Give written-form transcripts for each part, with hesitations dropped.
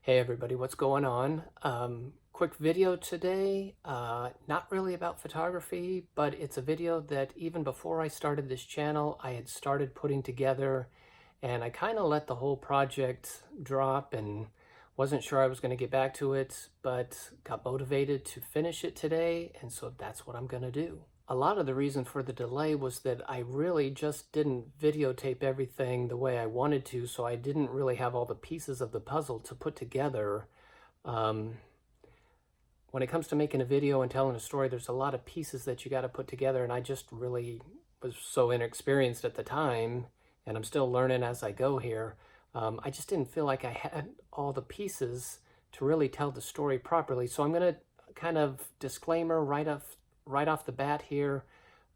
Hey everybody, what's going on? Quick video today, not really about photography, but it's a video that even before I started this channel, I had started putting together, and I kind of let the whole project drop and wasn't sure I was going to get back to it, but got motivated to finish it today, and so that's what I'm going to do. A lot of the reason for the delay was that I really just didn't videotape everything the way I wanted to, so I didn't really have all the pieces of the puzzle to put together. Um, when it comes to making a video and telling a story, there's a lot of pieces that you got to put together, and I just really was so inexperienced at the time, and I'm still learning as I go here. I just didn't feel like I had all the pieces to really tell the story properly, so I'm going to kind of disclaimer right off the bat here,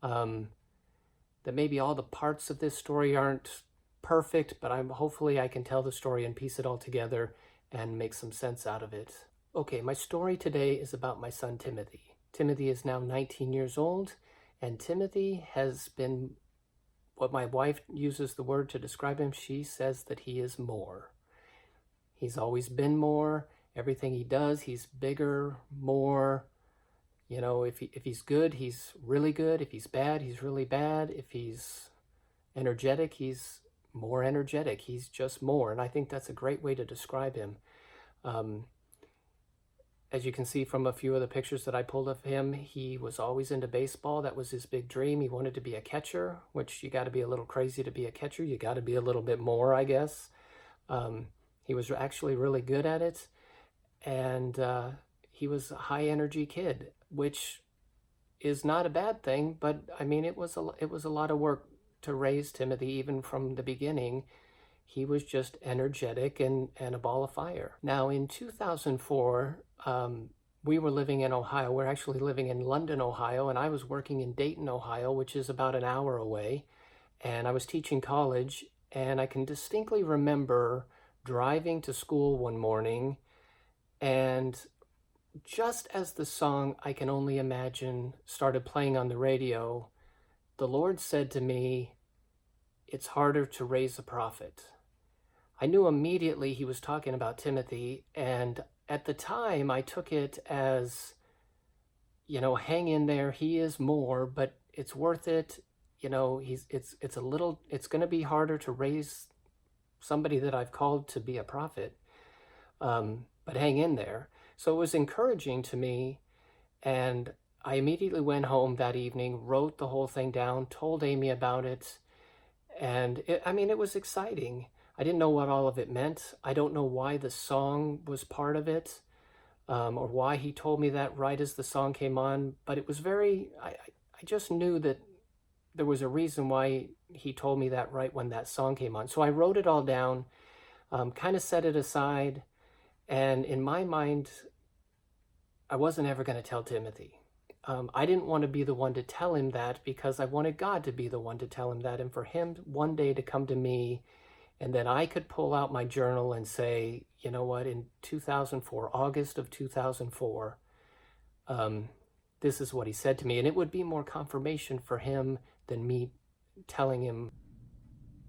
that maybe all the parts of this story aren't perfect, but hopefully I can tell the story and piece it all together and make some sense out of it. Okay, my story today is about my son Timothy. Timothy is now 19 years old, and Timothy has been what my wife uses the word to describe him. She says that he is more. He's always been more. Everything he does, he's bigger, more. You know, if he's good, he's really good. If he's bad, he's really bad. If he's energetic, he's more energetic. He's just more. And I think that's a great way to describe him. As you can see from a few of the pictures that I pulled of him, he was always into baseball. That was his big dream. He wanted to be a catcher, which you got to be a little crazy to be a catcher. You got to be a little bit more, I guess. He was actually really good at it. And he was a high energy kid, which is not a bad thing, but I mean, it was a lot of work to raise Timothy. Even from the beginning, he was just energetic and a ball of fire. Now in 2004, we were living in Ohio. We're actually living in London, Ohio, and I was working in Dayton, Ohio, which is about an hour away. And I was teaching college, and I can distinctly remember driving to school one morning, and just as the song "I Can Only Imagine" started playing on the radio, the Lord said to me, "It's harder to raise a prophet." I knew immediately he was talking about Timothy, and at the time I took it as, you know, hang in there, he is more, but it's worth it. You know, it's going to be harder to raise somebody that I've called to be a prophet, but hang in there. So it was encouraging to me, and I immediately went home that evening, wrote the whole thing down, told Amy about it, and I mean, it was exciting. I didn't know what all of it meant. I don't know why the song was part of it, or why he told me that right as the song came on, but it was I just knew that there was a reason why he told me that right when that song came on. So I wrote it all down, kind of set it aside, and in my mind, I wasn't ever going to tell Timothy. I didn't want to be the one to tell him that, because I wanted God to be the one to tell him that, and for him one day to come to me, and then I could pull out my journal and say, you know what, in 2004, August of 2004, this is what he said to me. And it would be more confirmation for him than me telling him.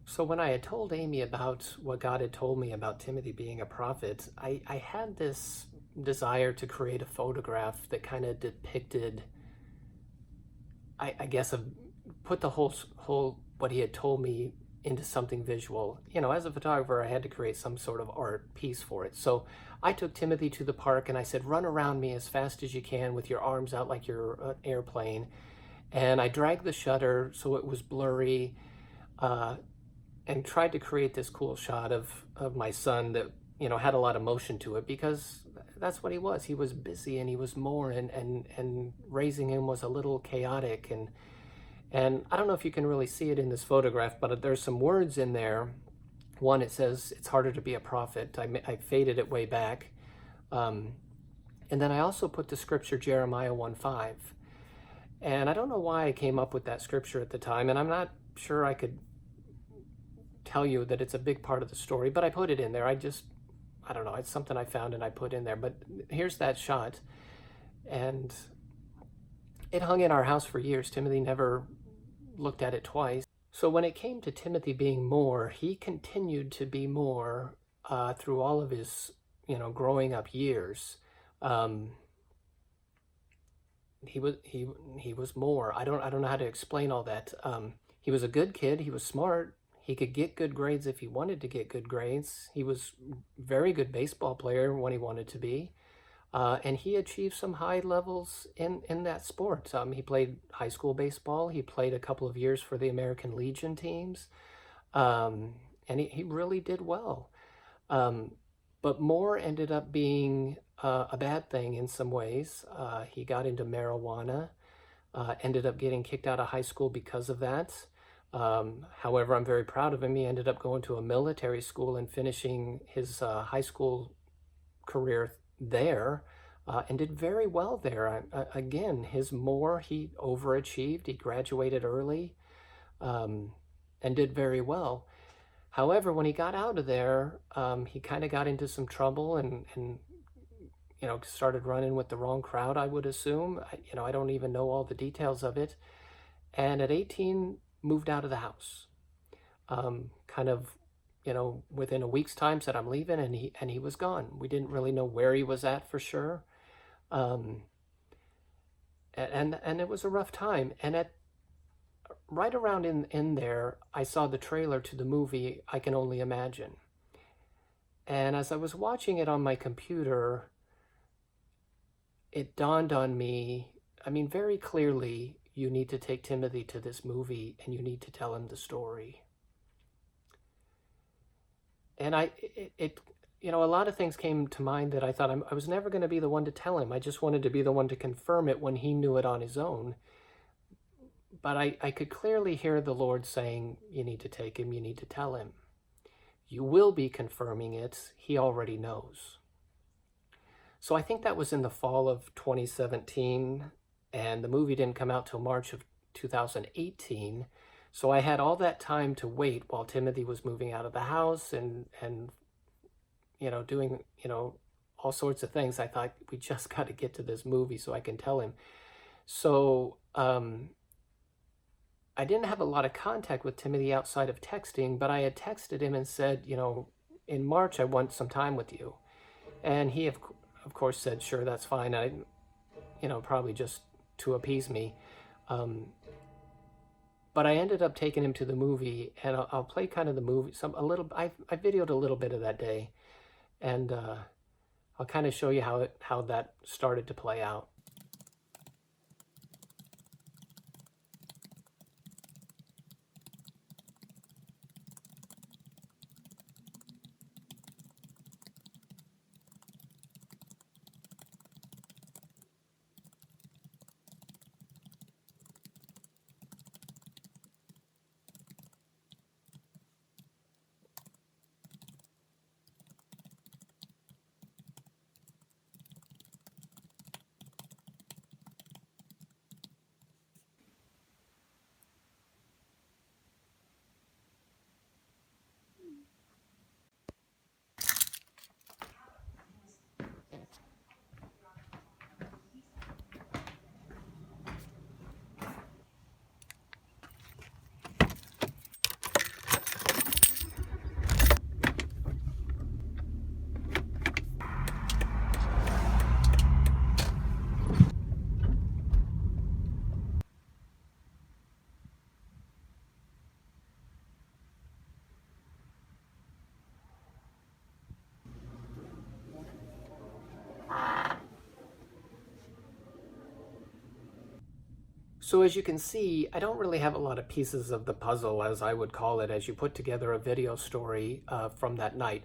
So when I had told Amy about what God had told me about Timothy being a prophet, I had this desire to create a photograph that kind of depicted, I guess, put the whole what he had told me into something visual. You know, as a photographer, I had to create some sort of art piece for it. So I took Timothy to the park and I said, run around me as fast as you can with your arms out like you're an airplane. And I dragged the shutter so it was blurry, and tried to create this cool shot of my son that, you know, had a lot of motion to it, because that's what he was. He was busy and he was more, and raising him was a little chaotic. And I don't know if you can really see it in this photograph, but there's some words in there. One, it says, it's harder to be a prophet. I faded it way back. And then I also put the scripture Jeremiah 1:5. And I don't know why I came up with that scripture at the time, and I'm not sure I could tell you that it's a big part of the story, but I put it in there. I don't know, it's something I found and I put in there. But here's that shot, and it hung in our house for years. Timothy never looked at it twice. So when it came to Timothy being more, he continued to be more through all of his, growing up years. Um, he was more. I don't know how to explain all that. He was a good kid. He was smart. He could get good grades if he wanted to get good grades. He was very good baseball player when he wanted to be. And he achieved some high levels in that sport. He played high school baseball. He played a couple of years for the American Legion teams. Um, and he really did well. Um, but more ended up being a bad thing in some ways. He got into marijuana, ended up getting kicked out of high school because of that. However, I'm very proud of him. He ended up going to a military school and finishing his high school career there, and did very well there. Again, he overachieved. He graduated early, um, and did very well. However, when he got out of there, he kind of got into some trouble and started running with the wrong crowd, I would assume. I don't even know all the details of it. And at 18, moved out of the house. Kind of, within a week's time said, I'm leaving, and he was gone. We didn't really know where he was at for sure. Um, and it was a rough time. And at right around in there, I saw the trailer to the movie I Can Only Imagine. And as I was watching it on my computer, it dawned on me, I mean, very clearly, you need to take Timothy to this movie and you need to tell him the story. And a lot of things came to mind that I thought I was never going to be the one to tell him. I just wanted to be the one to confirm it when he knew it on his own. But I could clearly hear the Lord saying, you need to take him, you need to tell him. You will be confirming it. He already knows. So I think that was in the fall of 2017, and the movie didn't come out till March of 2018. So I had all that time to wait while Timothy was moving out of the house and doing, all sorts of things. I thought, we just got to get to this movie so I can tell him. So I didn't have a lot of contact with Timothy outside of texting, but I had texted him and said, in March, I want some time with you. And he, of course, said, sure, that's fine. Probably just to appease me. But I ended up taking him to the movie, and I'll play kind of the movie, I videoed a little bit of that day, and I'll kind of show you how that started to play out. So as you can see, I don't really have a lot of pieces of the puzzle, as I would call it, as you put together a video story from that night.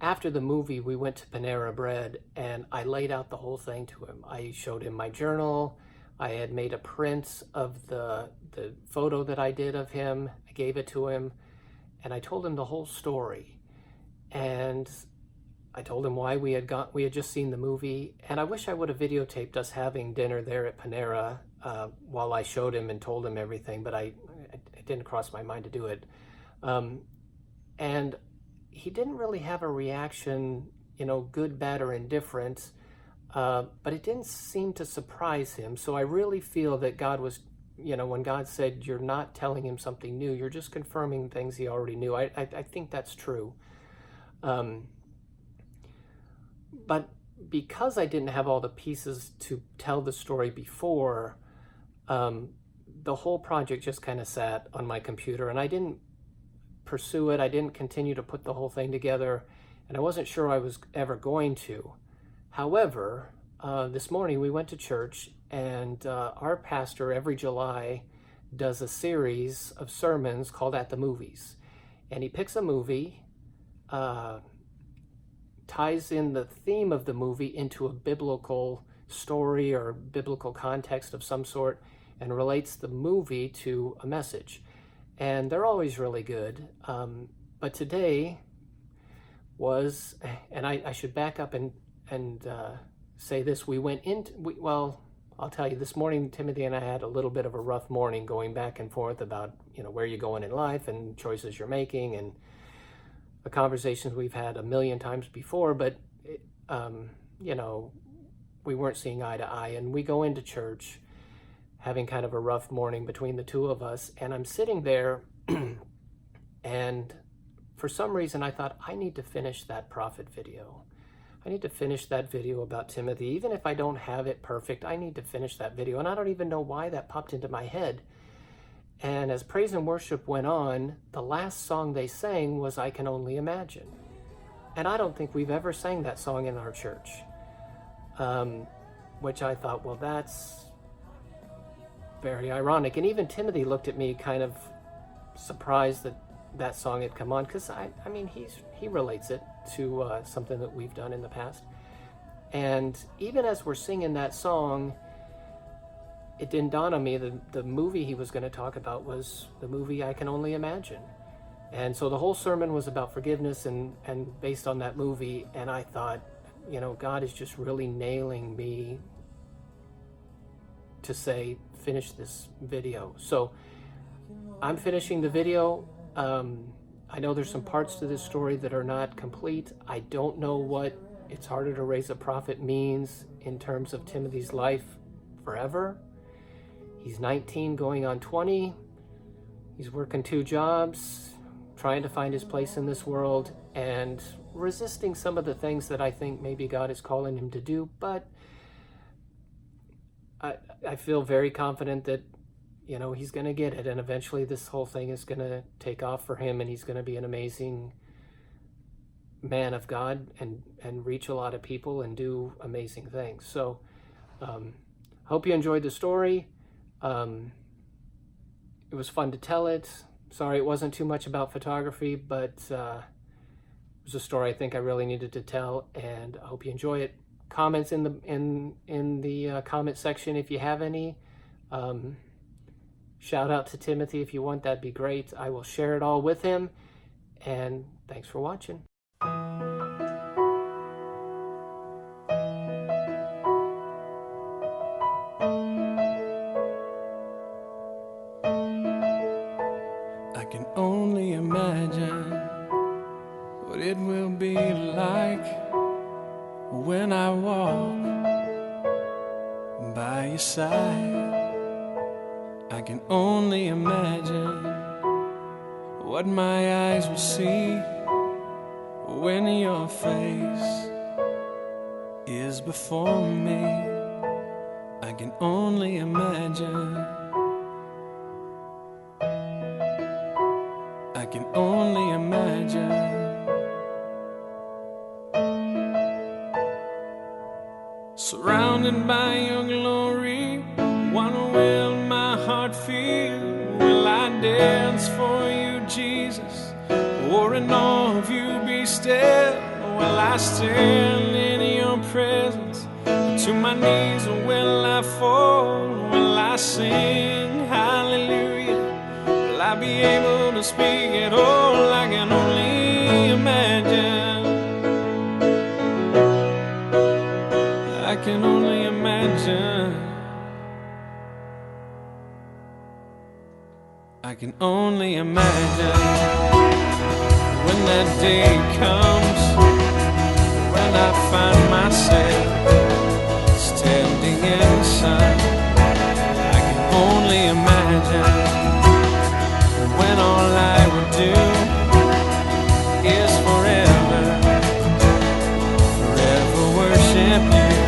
After the movie, we went to Panera Bread, and I laid out the whole thing to him. I showed him my journal. I had made a print of the photo that I did of him. I gave it to him, and I told him the whole story. And I told him why we had just seen the movie, and I wish I would have videotaped us having dinner there at Panera while I showed him and told him everything, but it didn't cross my mind to do it. And he didn't really have a reaction, good, bad, or indifferent, but it didn't seem to surprise him. So I really feel that God was, when God said, you're not telling him something new, you're just confirming things he already knew. I think that's true. But because I didn't have all the pieces to tell the story before, the whole project just kind of sat on my computer, and I didn't pursue it. I didn't continue to put the whole thing together, and I wasn't sure I was ever going to. However, this morning we went to church, and our pastor every July does a series of sermons called At the Movies. And he picks a movie, ties in the theme of the movie into a biblical story or biblical context of some sort, and relates the movie to a message. And they're always really good. But today was, and I should back up and say this. Well, I'll tell you, this morning, Timothy and I had a little bit of a rough morning going back and forth about, where you're going in life and choices you're making, and the conversations we've had a million times before, but, we weren't seeing eye to eye. And we go into church having kind of a rough morning between the two of us, and I'm sitting there, and for some reason I thought, I need to finish that prophet video. I need to finish that video about Timothy. Even if I don't have it perfect, I need to finish that video. And I don't even know why that popped into my head. And as praise and worship went on, the last song they sang was I Can Only Imagine. And I don't think we've ever sang that song in our church. Which I thought, well, that's very ironic. And even Timothy looked at me kind of surprised that that song had come on, because he relates it to something that we've done in the past. And even as we're singing that song, it didn't dawn on me the movie he was going to talk about was the movie I Can Only Imagine. And so the whole sermon was about forgiveness and based on that movie. And I thought, God is just really nailing me to say, finish this video. So I'm finishing the video. I know there's some parts to this story that are not complete. I don't know what It's Harder to Raise a Prophet means in terms of Timothy's life forever. He's 19 going on 20. He's working 2 jobs, trying to find his place in this world, and resisting some of the things that I think maybe God is calling him to do. But I feel very confident that he's going to get it, and eventually this whole thing is going to take off for him, and he's going to be an amazing man of God and reach a lot of people and do amazing things. So hope you enjoyed the story. It was fun to tell it. Sorry it wasn't too much about photography, but it was a story I think I really needed to tell, and I hope you enjoy it. Comments in the comment section if you have any. Shout out to Timothy if you want, that'd be great. I will share it all with him, and thanks for watching. I can only imagine what it will be like when I walk by your side. I can only imagine what my eyes will see when your face is before me. I can only imagine. I can only imagine. Surrounded by your glory, what will my heart feel? Will I dance for you, Jesus? Or in awe of you be still? Will I stand in your presence? To my knees or will I fall? Will I sing hallelujah? Will I be able to speak at all? I can only imagine. I can only imagine. I can only imagine when that day comes, when I find myself standing inside. I can only imagine when all I would do is forever, forever kept you.